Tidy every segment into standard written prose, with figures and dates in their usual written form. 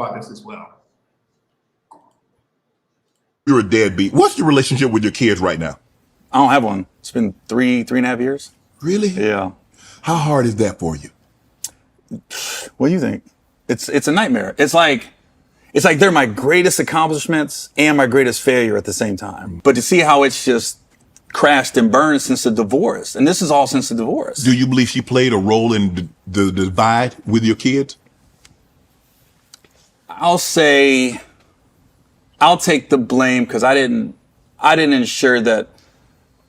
about this as well. You're a deadbeat. What's your relationship with your kids right now? I don't have one. It's been three and a half years. Really? Yeah. How hard is that for you? What do you think? It's a nightmare. It's like they're my greatest accomplishments and my greatest failure at the same time. But to see how it's just crashed and burned since the divorce, and this is all since the divorce. Do you believe she played a role in the divide with your kids? I'll say I'll take the blame because I didn't ensure that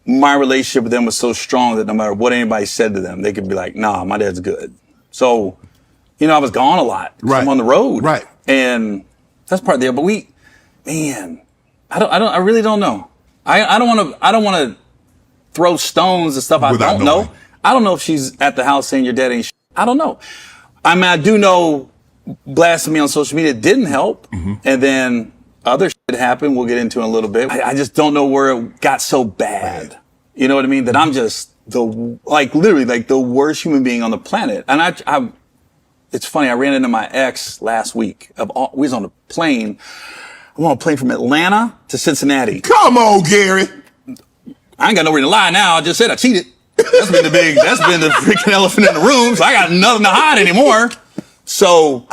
my relationship with them was so strong that no matter what anybody said to them, they could be like, nah, my dad's good. So, I was gone a lot. Right. I'm on the road. Right. And that's part of the deal. But I really don't know. I don't want to throw stones and stuff I don't know. I don't know if she's at the house saying your dad ain't I don't know. I mean, I do know blasting me on social media didn't help. Mm-hmm. And then other shit happened we'll get into in a little bit. I just don't know where it got so bad. Right. You know what I mean? That I'm just literally the worst human being on the planet. And it's funny, I ran into my ex last week. We was on a plane. I'm on a plane from Atlanta to Cincinnati. Come on, Gary. I ain't got no reason to lie now. I just said I cheated. That's been the freaking elephant in the room. So I got nothing to hide anymore. So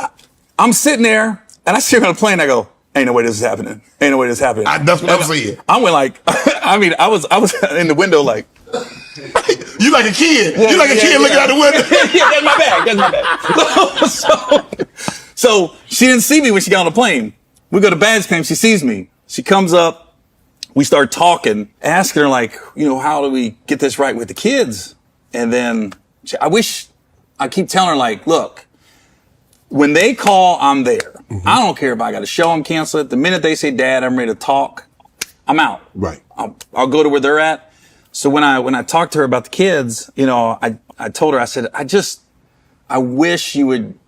I'm sitting there and I sit on the plane. I go, ain't no way this is happening. Ain't no way this is happening. That's what I'm saying. I went I was in the window like. You like a kid. You like a kid looking out the window. That's my bag. So she didn't see me when she got on the plane. We go to baggage claim. She sees me. She comes up. We start talking, asking her how do we get this right with the kids? And then I keep telling her look, when they call, I'm there. Mm-hmm. I don't care if I got to show them, cancel it. The minute they say, Dad, I'm ready to talk, I'm out. Right. I'll go to where they're at. So when I talked to her about the kids, I told her, I said, I wish you would,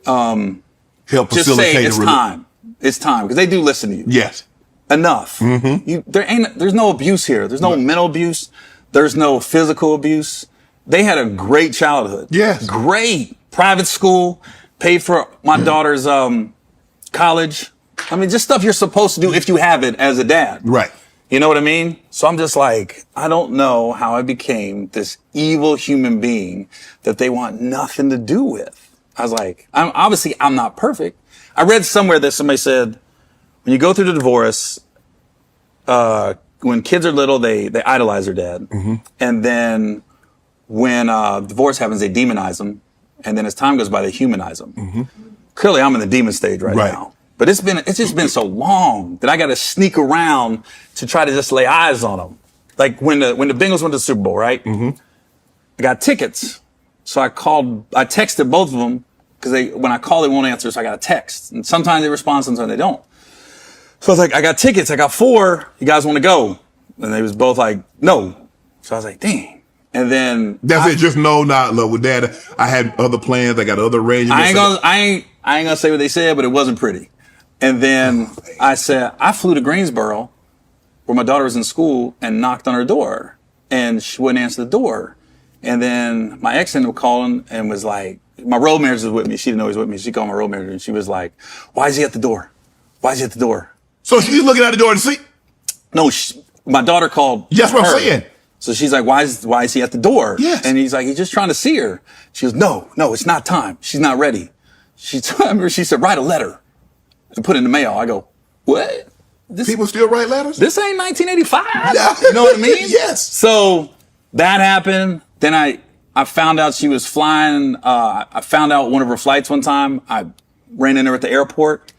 help just say it's time. It's time. Because they do listen to you. Yes. Enough. Mm-hmm. There's no abuse here. There's no mental abuse. There's no physical abuse. They had a great childhood. Yes. Great. Private school. Paid for my daughter's, college. I mean, just stuff you're supposed to do if you have it as a dad. Right. You know what I mean? So I'm just I don't know how I became this evil human being that they want nothing to do with. I was I'm not perfect. I read somewhere that somebody said, when you go through the divorce, when kids are little, they idolize their dad. Mm-hmm. And then when divorce happens, they demonize them. And then as time goes by, they humanize them. Mm-hmm. Clearly, I'm in the demon stage right now. But it's just been so long that I got to sneak around to try to just lay eyes on them. Like when the Bengals went to the Super Bowl, right? Mm-hmm. I got tickets. So I texted both of them because when I call, they won't answer. So I got a text. And sometimes they respond, sometimes they don't. So I was I got tickets. I got 4. You guys want to go? And they was both no. So I was dang. And then that's it. Just no, not love with Dad. I had other plans. I got other arrangements. I ain't gonna say what they said, but it wasn't pretty. And then I said, I flew to Greensboro where my daughter was in school and knocked on her door and she wouldn't answer the door. And then my ex ended up calling and was my road manager was with me. She didn't know he was with me. She called my road manager and she was like, why is he at the door? Why is he at the door? So she's looking at the door to see? No, my daughter called. That's what I'm saying. So she's like, why is he at the door? Yes. And he's he's just trying to see her. She goes, no, it's not time. She's not ready. She said, write a letter and put it in the mail. I go, what? People still write letters? This ain't 1985. Yeah. You know what I mean? Yes. So that happened. Then I found out she was flying. I found out one of her flights one time. I ran into her at the airport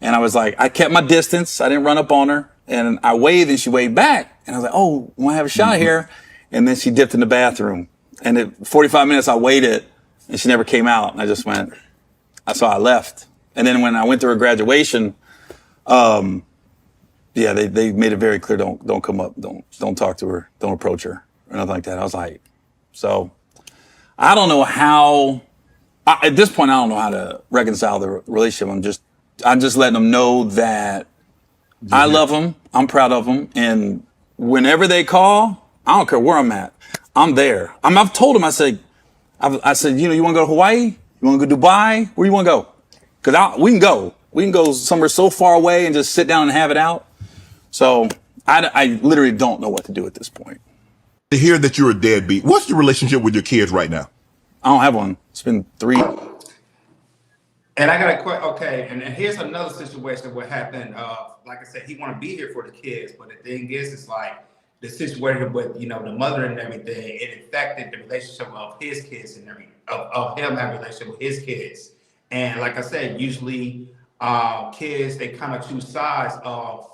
and I was I kept my distance. I didn't run up on her and I waved and she waved back. And I was oh, want to have a shot here? And then she dipped in the bathroom. And at 45 minutes, I waited and she never came out. And I just went, so I left. And then when I went to her graduation, they made it very clear, don't come up, don't talk to her, don't approach her or nothing like that. I was so I don't know how, at this point, I don't know how to reconcile the relationship. I'm just letting them know that I love them. I'm proud of them. And whenever they call, I don't care where I'm at. I'm there. I've told them, I said, you want to go to Hawaii? You want to go to Dubai? Where you want to go? Because we can go. We can go somewhere so far away and just sit down and have it out. So I literally don't know what to do at this point. To hear that you're a deadbeat, what's your relationship with your kids right now? I don't have one. It's been 3. And I got a question. Okay, and here's another situation what happened. Like I said, he want to be here for the kids, but the thing is, it's like the situation with the mother and everything. It affected the relationship of his kids and everything, of him having a relationship with his kids. And like I said, usually kids they kind of choose sides of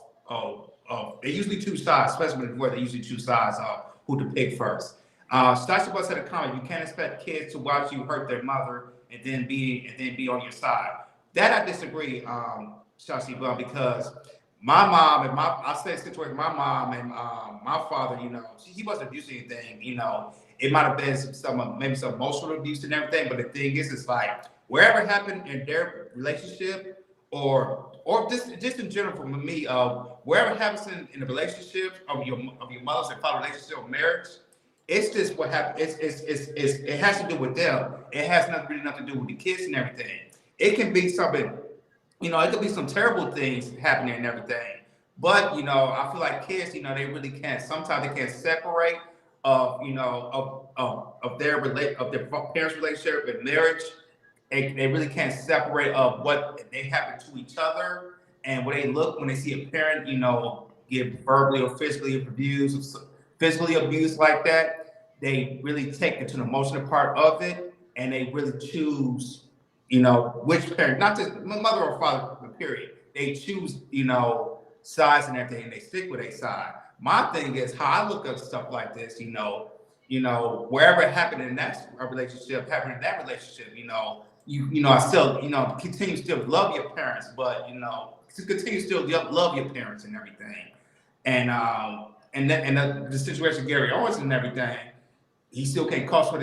they usually choose sides, especially where they usually choose sides of who to pick first. Stasha Butt said a comment: "You can't expect kids to watch you hurt their mother and then be on your side." That I disagree, Shashi Bell, because my mom and I say situation. My mom and my father, he wasn't abusing anything. It might have been maybe some emotional abuse and everything. But the thing is, it's like wherever it happened in their relationship, or just in general for me, wherever it happens in the relationship of your mother's and father relationship or marriage, it's just what happened. It has to do with them. It has nothing to do with the kids and everything. It can be something, it could be some terrible things happening and everything. But I feel like kids, they really can't. Sometimes they can't separate of their parents' relationship and marriage. They really can't separate of what they happen to each other and when they look when they see a parent, get verbally or physically abused like that. They really take it to the emotional part of it, and they really choose, which parent, not just mother or father, period. They choose, sides and everything, and they stick with a side. My thing is how I look at stuff like this, wherever it happened in that relationship, I still, continue to still love your parents, but to continue to still love your parents and everything. And the situation with Gary Owens and everything, he still can't talk to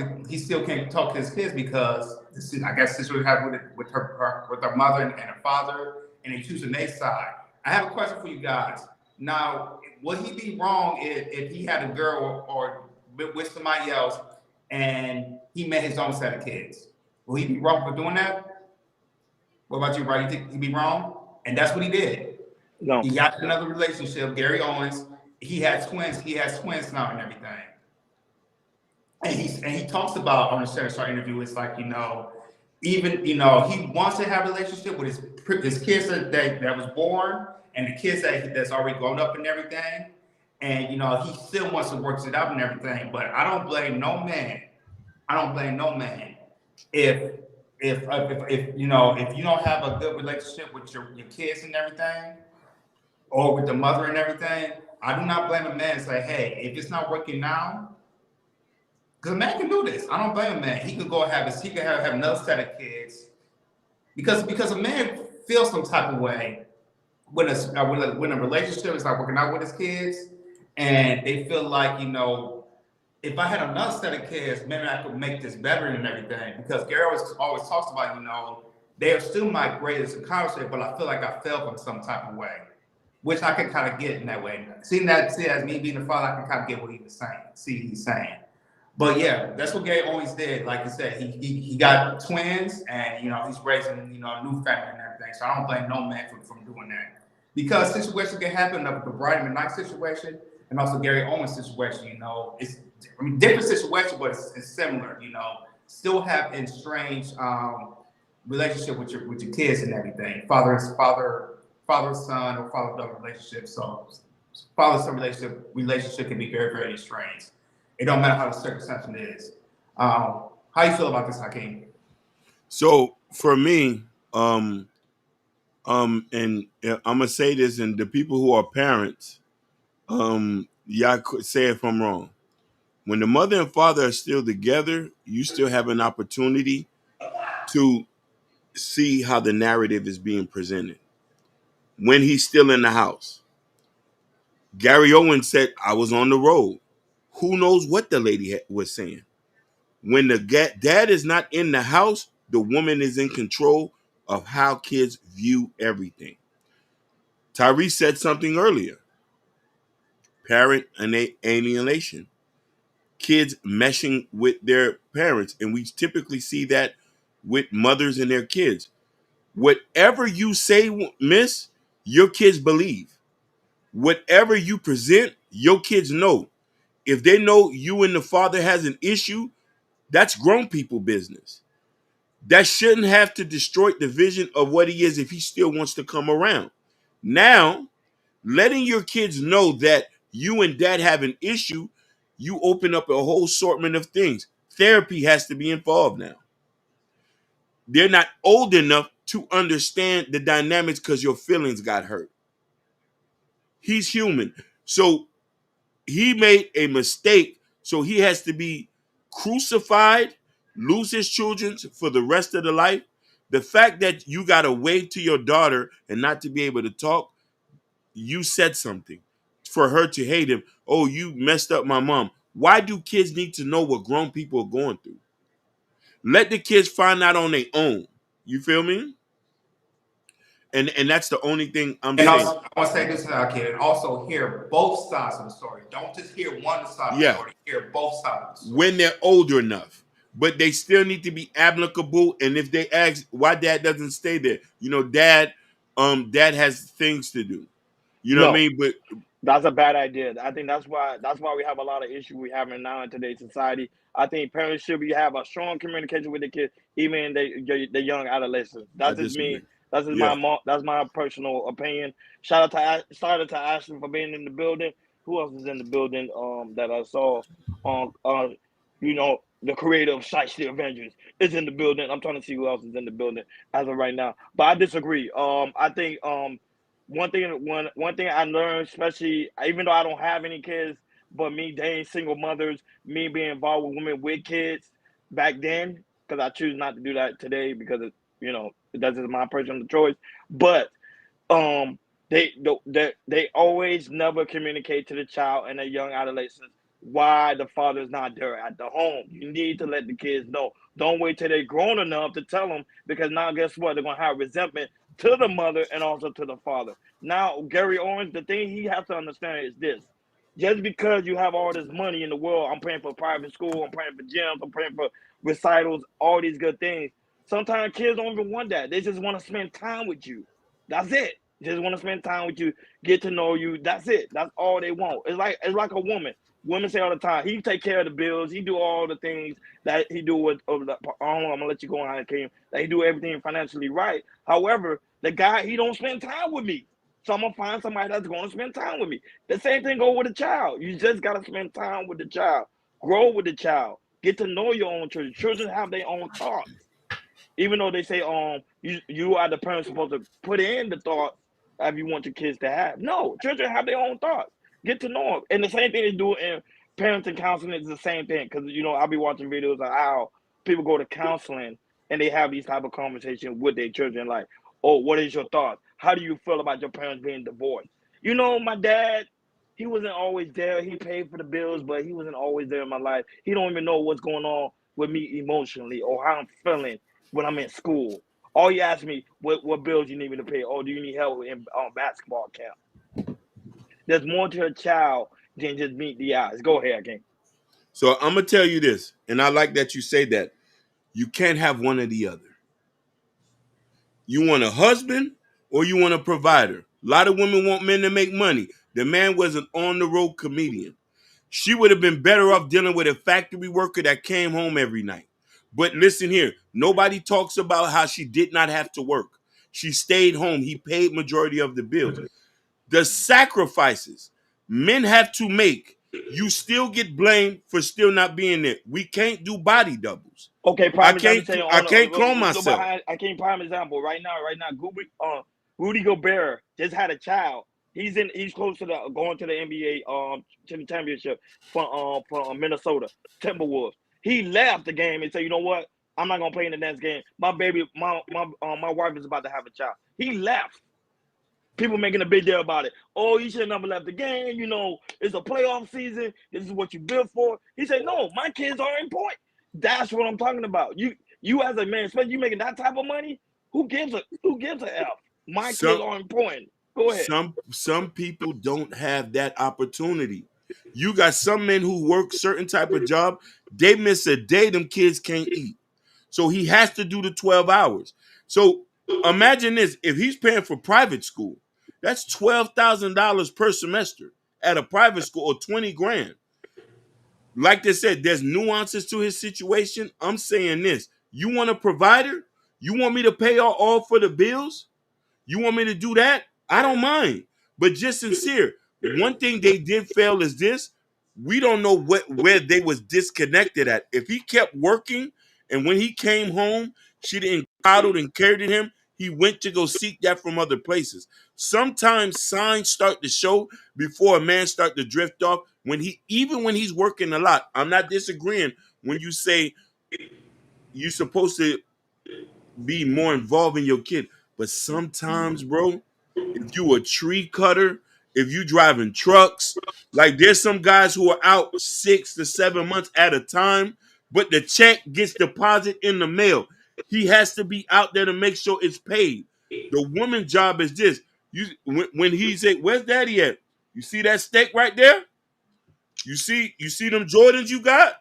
his kids because I guess this would happen with her mother and her father, and they choosing their side. I have a question for you guys. Now, would he be wrong if he had a girl or with somebody else and he met his own set of kids? Will he be wrong for doing that? What about you, Brian? You think he'd be wrong? And that's what he did. No. He got another relationship, Gary Owens. He has twins. He has twins now and everything. And he talks about on the Shannon Sharp interview. It's like even he wants to have a relationship with his kids that was born and the kids that's already grown up and everything. And he still wants to work it out and everything. But I don't blame no man. If you don't have a good relationship with your kids and everything, or with the mother and everything, I do not blame a man and say, hey, if it's not working now, because a man can do this. I don't blame a man. He could go he could have another set of kids. Because a man feels some type of way when a relationship is not working out with his kids, and they feel like, if I had another set of kids, maybe I could make this better and everything. Because Gary always talks about, they are still my greatest accomplishment, but I feel like I failed in some type of way, which I can kind of get in that way. See, as me being a father, I can kind of get what he was saying. See, he's saying. But yeah, that's what Gary always did. Like I said, he got twins, and he's raising a new family and everything. So I don't blame no man from doing that, because situations can happen. The Brian McKnight situation and also Gary Owens situation. It's different situation, but it's similar. Still have estranged relationship with your kids and everything. Father son or father daughter relationship. So father son relationship can be very, very estranged. It don't matter how the circumstance is. How you feel about this, Hakeem? So for me, and I'm gonna say this, and the people who are parents, y'all could say if I'm wrong. When the mother and father are still together, you still have an opportunity to see how the narrative is being presented. When he's still in the house, Gary Owen said, "I was on the road." Who knows what the lady was saying? When the dad is not in the house, the woman is in control of how kids view everything. Tyrese said something earlier. Parent alienation. Kids meshing with their parents. And we typically see that with mothers and their kids. Whatever you say, miss, your kids believe. Whatever you present, your kids know. If they know you and the father has an issue, that's grown people business. That shouldn't have to destroy the vision of what he is if he still wants to come around. Now, letting your kids know that you and dad have an issue, you open up a whole assortment of things. Therapy has to be involved now. They're not old enough to understand the dynamics because your feelings got hurt. He's human. So he made a mistake. So he has to be crucified, lose his children for the rest of the life. The fact that you got to wave to your daughter and not to be able to talk, you said something for her to hate him. Oh, you messed up my mom. Why do kids need to know what grown people are going through? Let the kids find out on their own. You feel me? And that's the only thing I'm And saying. also, I want to say this now, kid, and also hear both sides of the story. Don't just hear one side of the Yeah, story. Hear both sides of the story. when they're older enough, but they still need to be applicable. And if they ask why dad doesn't stay there, dad has things to do. You know what I No, mean? But that's a bad idea. I think that's why we have a lot of issues we having now in today's society. I think parents should be have a strong communication with the kids, even in the young adolescents. I That's just me. disagree. That's just Yeah, that's my personal opinion. Shout out to Ashley for being in the building. Who else is in the building? That I saw. The creator of Shiesty Avengers is in the building. I'm trying to see who else is in the building as of right now. But I disagree. I think one thing I learned, especially even though I don't have any kids, but me dating single mothers, me being involved with women with kids back then, because I choose not to do that today because that's just my personal choice. But um they always never communicate to the child and the young adolescents why the father's not there at the home. You need to let the kids know. Don't wait till they're grown enough to tell them, because now guess what? They're gonna have resentment to the mother and also to the father. Now, Gary Owens, the thing he has to understand is this. Just because you have all this money in the world, I'm paying for private school, I'm paying for gyms, I'm paying for recitals, all these good things. Sometimes kids don't even want that. They just want to spend time with you. That's it. Just want to spend time with you, get to know you. That's it. That's all they want. It's like a woman. Women say all the time, he take care of the bills. He do all the things that he do with. I'm gonna let you go on, Hakeem. That he do everything financially right. However, the guy he don't spend time with me. So I'm gonna find somebody that's gonna spend time with me. The same thing go with a child. You just gotta spend time with the child. Grow with the child. Get to know your own children. Children have their own thoughts. Even though they say you are the parent supposed to put in the thoughts that you want your kids to have. No, children have their own thoughts. Get to know them, and the same thing they do in parenting counseling is the same thing. Because I'll be watching videos of how people go to counseling and they have these type of conversations with their children, like, "Oh, what is your thoughts? How do you feel about your parents being divorced?" My dad, he wasn't always there. He paid for the bills, but he wasn't always there in my life. He don't even know what's going on with me emotionally or how I'm feeling when I'm in school. All he asked me, what bills you need me to pay? Oh, do you need help in basketball camp? There's more to a child than just meet the eyes. Go ahead, King. so I'm gonna tell you this, and I like that you say that. You can't have one or the other. You want a husband or you want a provider. A lot of women want men to make money. The man was an on-the-road comedian. She would have been better off dealing with a factory worker that came home every night. But listen here, nobody talks about how she did not have to work. She stayed home. He paid majority of the bills. The sacrifices men have to make, you still get blamed for still not being there. We can't do body doubles. Okay, I prime example. can't Say I on can't clone myself. I can't prime example right now. Right now, Rudy Gobert just had a child. He's close to the going to the NBA to the championship for Minnesota Timberwolves. He left the game and said, you know what? I'm not gonna play in the next game. My wife is about to have a child. He left. People making a big deal about it. Oh, you should have never left the game. It's a playoff season. This is what you built for. He said, no, my kids are important. That's what I'm talking about. You as a man, especially you making that type of money, who gives a F? My kids Some are important. Go ahead. some people don't have that opportunity. You got some men who work certain type of job, they miss a day, them kids can't eat. So he has to do the 12 hours. So Imagine this: if he's paying for private school, that's $12,000 per semester at a private school, or 20 grand. Like they said, there's nuances to his situation. I'm saying this: you want a provider? You want me to pay all for the bills? You want me to do that? I don't mind. But just sincere. One thing they did fail is this. We don't know where they was disconnected at. If he kept working and when he came home, she didn't coddle and cared to him, he went to go seek that from other places. Sometimes signs start to show before a man start to drift off even when he's working a lot. I'm not disagreeing when you say you're supposed to be more involved in your kid. But sometimes, bro, if you a tree cutter, if you driving trucks, like there's some guys who are out 6 to 7 months at a time, but the check gets deposited in the mail. He has to be out there to make sure it's paid. The woman's job is this. When he say, "Where's daddy at?" You see that steak right there? You see them Jordans you got?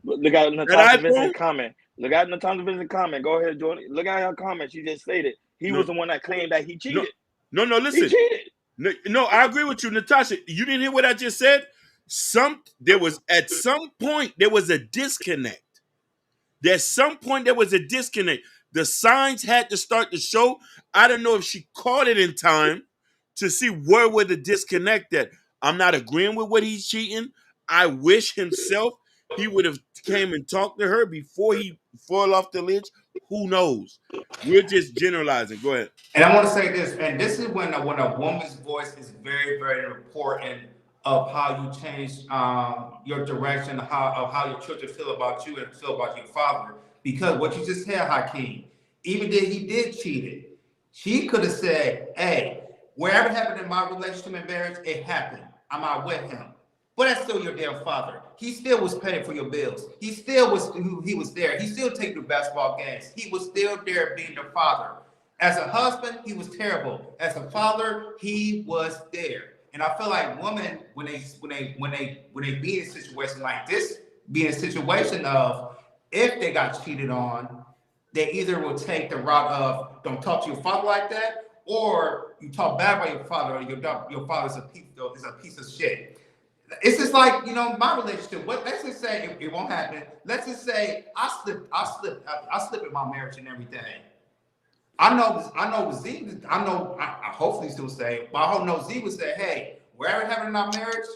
Look at That Natasha iPhone? Vincent's comment. Look at Natasha Vincent's comment. Go ahead, Jordan. Look at her comment. She just stated he No, was the one that claimed that he no, cheated. no, He listen. cheated. No, I agree with you, Natasha. You didn't hear what I just said? At some point there was a disconnect. There's some point there was a disconnect. The signs had to start to show. I don't know if she caught it in time to see where were the disconnect at. I'm not agreeing with what he's cheating. I wish himself he would have came and talked to her before he fall off the ledge. Who knows? We're just generalizing. Go ahead. And I want to say this, and this is when a woman's voice is very, very important of how you change your direction, of how your children feel about you and feel about your father. Because what you just said, Hakeem, even if he did cheat it, she could have said, "Hey, wherever happened in my relationship and marriage, it happened. I'm out with him." But that's still your damn father. He still was paying for your bills. He was there. He still take the basketball games. He was still there being the father. As a husband, he was terrible. As a father, he was there. And I feel like women, when they be in a situation like this, be in a situation of if they got cheated on, they either will take the route of don't talk to your father like that, or you talk bad about your father, or your father's is a piece of shit. It's just like, my relationship. Let's just say it won't happen. Let's just say I slip in my marriage and everything. I know Z. I hopefully still say, but I hope no Z would say, "Hey, wherever it happened in our marriage,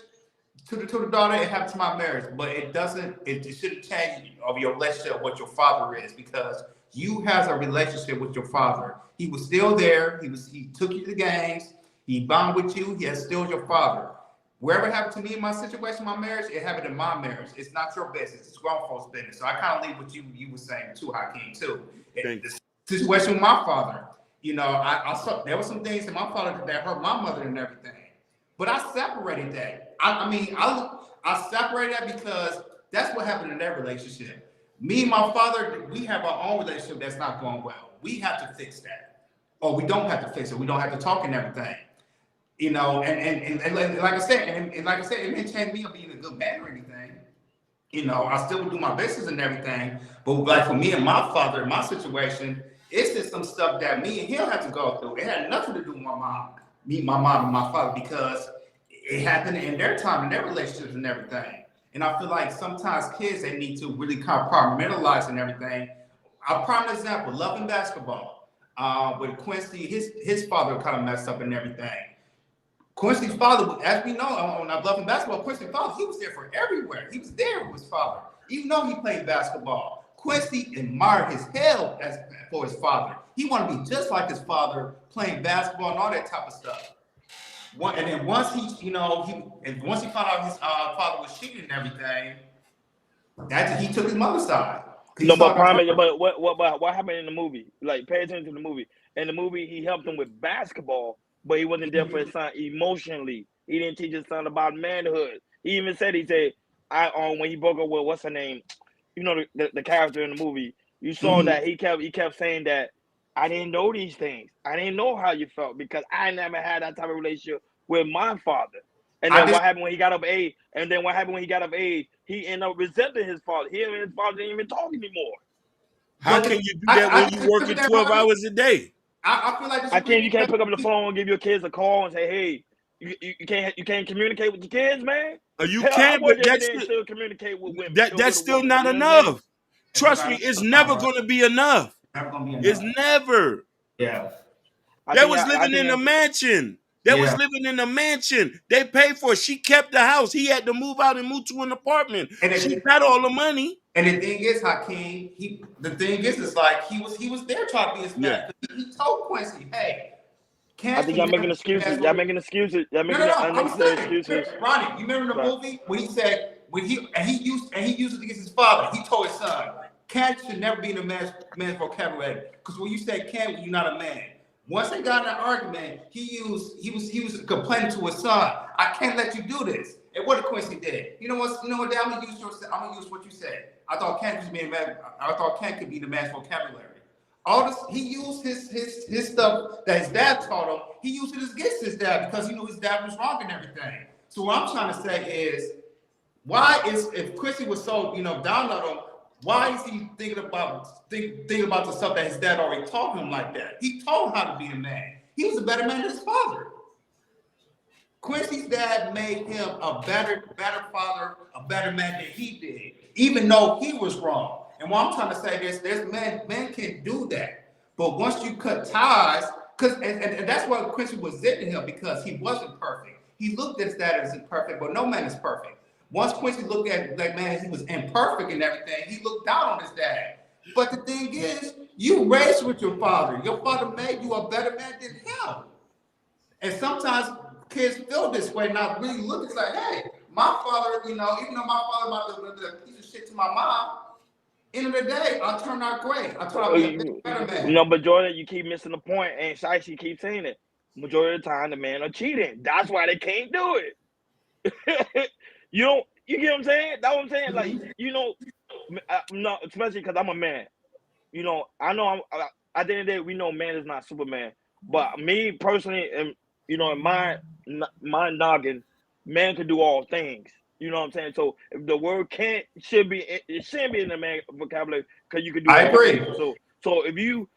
to the daughter, it happened to my marriage." But it doesn't. It shouldn't change of your relationship what your father is, because you has a relationship with your father. He was still there. He took you to the games. He bonded with you. He is still your father. Wherever it happened to me in my situation, my marriage, it happened in my marriage. It's not your business. It's grown folks' business. So I kind of leave what you were saying too, Hakeem, too. Thank you. The situation with my father, I saw there were some things in my father that hurt my mother and everything. But I separated that. I separated that because that's what happened in that relationship. Me and my father, we have our own relationship that's not going well. We have to fix that. Or we don't have to fix it. We don't have to talk and everything. And like I said, and like I said, it didn't change me of being a good man or anything. I still would do my business and everything. But like for me and my father, in my situation, it's just some stuff that me and him had to go through. It had nothing to do with my mom and my father, because it happened in their time, in their relationships and everything. And I feel like sometimes kids, they need to really compartmentalize and everything. A prime example, loving basketball. With Quincy, his father kind of messed up and everything. Quincy's father, as we know, on I Love and Basketball, Quincy's father, he was there for everywhere. He was there with his father, even though he played basketball. Quincy admired his hell for his father. He wanted to be just like his father, playing basketball and all that type of stuff. And then once once he found out his father was cheating and everything, he took his mother's side. He No, but saw prime. that. But what happened in the movie? Like, pay attention to the movie. In the movie, he helped him with basketball, but he wasn't there for his son emotionally. He didn't teach his son about manhood. He even said, I when he broke up with what's her name, the character in the movie. You saw Mhm. that he kept saying that I didn't know these things. I didn't know how you felt because I never had that type of relationship with my father. And I then just what happened when he got of age? And then what happened when he got of age? He ended up resenting his father. He and his father didn't even talk anymore. How But can you do that when you working 12 hours a day? I feel like this I is can't. You can't really pick up the phone and give your kids a call and say, "Hey, you can't communicate with your kids, man." You Hell, I can, but work every day and still communicate with women, that's with a still woman. not You know what I'm saying? enough. Trust me, it's never going to be enough. never gonna be It's enough. never. Yeah. They was living in a mansion. They was Yeah. living in a mansion. They paid for it. She kept the house. He had to move out and move to an apartment. And She it, got all the money. and the thing is, Hakeem, the thing is like he was there trying to be his Yeah. man. He told Quincy, hey, I can't think you y'all making never excuses. Y'all making excuses. Y'all No, making no, no. I'm unnecessary saying, excuses. Ronnie, you remember the Right. movie when he said when he used it against his father. He told his son, "Can't should never be in a man's vocabulary because when you say can't, you're not a man." Once they got in an argument, he was complaining to his son, "I can't let you do this." And what did Quincy did? You know what? Dad, I'm gonna use what you said. I thought can't could be a man. I thought can't could be the man's vocabulary. All this, he used his stuff that his dad taught him. He used it against his dad because he knew his dad was wrong and everything. So what I'm trying to say is, why is if Chrissy was so down on him, why is he thinking about the stuff that his dad already taught him like that? He taught him how to be a man. He was a better man than his father. Quincy's dad made him a better father, a better man than he did, even though he was wrong. And what I'm trying to say is, there's men can do that, but once you cut ties, and that's what Quincy was hitting him because he wasn't perfect. He looked at his dad as imperfect, but no man is perfect. Once Quincy looked at like man, he was imperfect and everything. He looked down on his dad. But the thing is, you raised with your father. Your father made you a better man than him. And sometimes kids feel this way, not really look. It's like, hey, my father, even though my father might be a piece of shit to my mom, end of the day, I turned out great. I turned out to be a better man. But Jordan, you keep missing the point, and Shicey keeps saying it. Majority of the time, the men are cheating. That's why they can't do it. You get what I'm saying? That's what I'm saying. Like, no, especially because I'm a man. I know at the end of the day, we know man is not Superman. But me personally, and in my noggin, man can do all things. You know what I'm saying? So if the word can't shouldn't be in the man vocabulary because you can do I all agree. things. So if you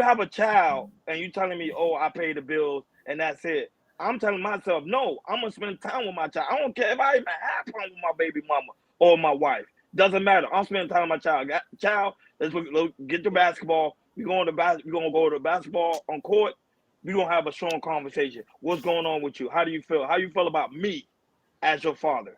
have a child and you telling me, oh, I pay the bills and that's it, I'm telling myself, no, I'm gonna spend time with my child. I don't care if I even have time with my baby mama or my wife. Doesn't matter. I'm spending time with my child. Child, let's get to basketball. We're gonna go to basketball on court. We're gonna have a strong conversation. What's going on with you? How do you feel? How you feel about me as your father?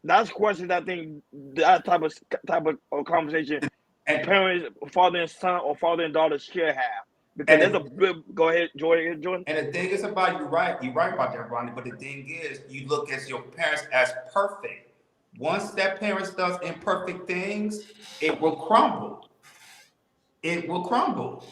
That's questions I think that type of conversation And, parents, father and son, or father and daughter should have. Because there's a big. Go ahead, Jordan. And the thing is about you're right about that, Ronnie. But the thing is, you look at your parents as perfect. Once that parent does imperfect things, it will crumble. It will crumble.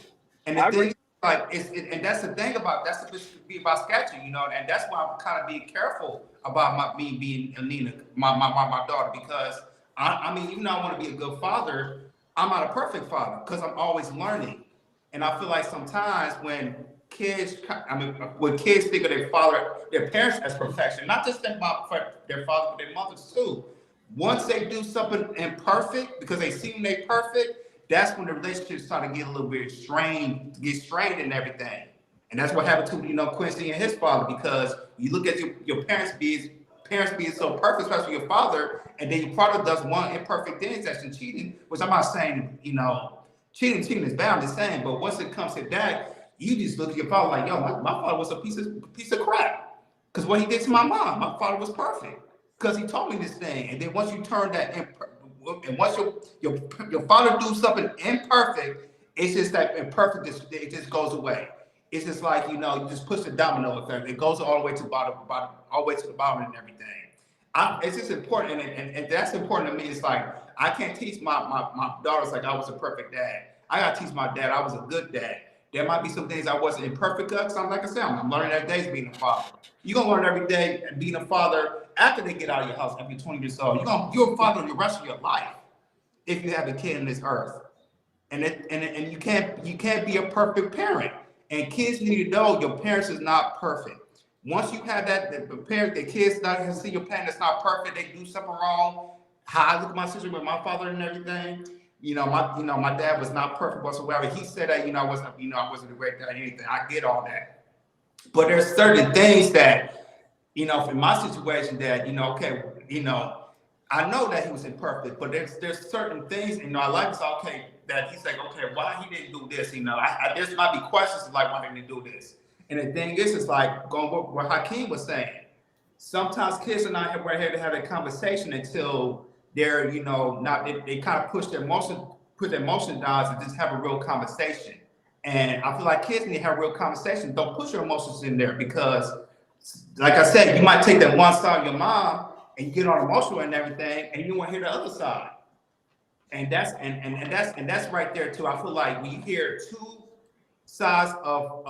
And the I thing agree. is, like and that's the thing about that's the be about sketching, and that's why I'm kind of being careful about me being Nina, my daughter, because I mean, even though I want to be a good father, I'm not a perfect father because I'm always learning. And I feel like sometimes when kids think of their parents as perfection, not just think about their father, but their mothers too. Once they do something imperfect because they seem they perfect, that's when the relationships start to get a little bit strained and everything. And that's what happened to Quincy and his father, because you look at your parents being so perfect, especially your father, and then your father does one imperfect thing that's cheating, which I'm not saying cheating is bad, I'm just saying, but once it comes to that, you just look at your father like, yo, my father was a piece of crap. Because what he did to my mom, my father was perfect. Because he told me this thing. And then once you turn that and once your father do something imperfect, it's just that imperfect, it just goes away. It's just like, you just push the domino effect. It goes all the way to the bottom, all the way to the bottom and everything. It's just important, and that's important to me. It's like I can't teach my daughters like I was a perfect dad. I gotta teach my dad I was a good dad. There might be some things I wasn't imperfect of, because like I said, I'm learning every day being a father. You're gonna learn every day being a father after they get out of your house after you're 20 years old. You're a father the rest of your life if you have a kid in this earth. And you can't be a perfect parent. And kids need to know your parents is not perfect. Once you have the kids not see your parent that's not perfect, they do something wrong. How I look at my sister with my father and everything. my dad was not perfect whatsoever. He said that, I wasn't a great dad or anything. I get all that. But there's certain things that, in my situation that, okay, I know that he was imperfect, but there's certain things, I like to okay, that he's like, okay, why he didn't do this, there's might be questions like why didn't he do this? And the thing is, it's like going with what Hakeem was saying. Sometimes kids are not here to have a conversation until they're, not they kind of push their emotion down and just have a real conversation. And I feel like kids need to have a real conversation. Don't push your emotions in there because, like I said, you might take that one side of your mom and you get on emotional and everything, and you want to hear the other side. And that's right there too. I feel like when you hear two sides of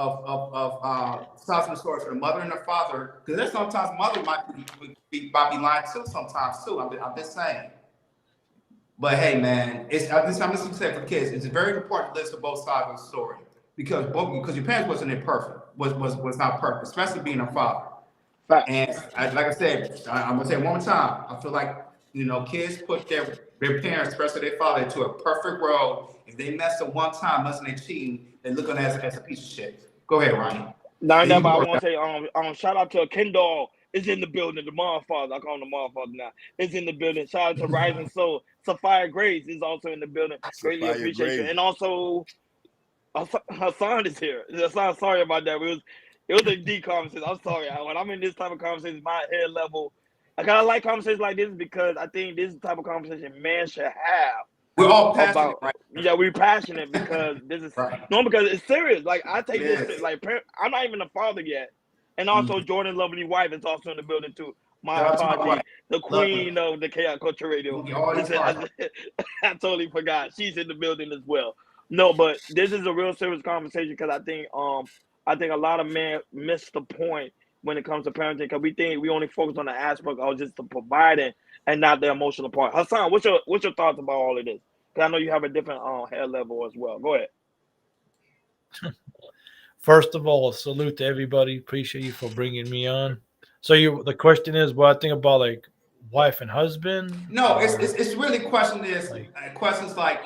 sides of the story for the mother and the father, because there's sometimes mother might be lying too sometimes too. I'm just saying. But hey, man, I'm just saying for kids, it's very important to listen to both sides of the story because your parents wasn't imperfect, was not perfect, especially being a father. Fact. And like I said, I'm gonna say it one more time. I feel like kids put their parents, especially their father, into a perfect world. If they mess up one time, messing they cheating, they look on it as a piece of shit. Go ahead, Ronnie. Now, I want to say, shout out to Kendall is in the building. The Motherfather, I call him the Motherfather now, is in the building. Shout out to Rising Soul. Sophia Grace is also in the building. Greatly Sophia appreciate Grace. you. And also, Hassan is here. Hassan, sorry about that. It was a deep conversation. I'm sorry. When I'm in this type of conversation, my head level, I kind of like conversations like this because I think this is the type of conversation men should have. We're all passionate, right? Yeah, we're passionate because this is right. No, because it's serious. Like I take this like I'm not even a father yet, and also Jordan's lovely wife is also in the building too. My apology, the queen of the Chaos Culture Radio. I totally forgot she's in the building as well. No, but this is a real serious conversation because I think a lot of men miss the point when it comes to parenting because we think we only focus on the aspect of just the providing and not the emotional part. Hassan, what's your thoughts about all of this? Because I know you have a different head level as well. Go ahead. First of all, salute to everybody. Appreciate you for bringing me on. So the question is, what I think about like wife and husband? No, it's really questions like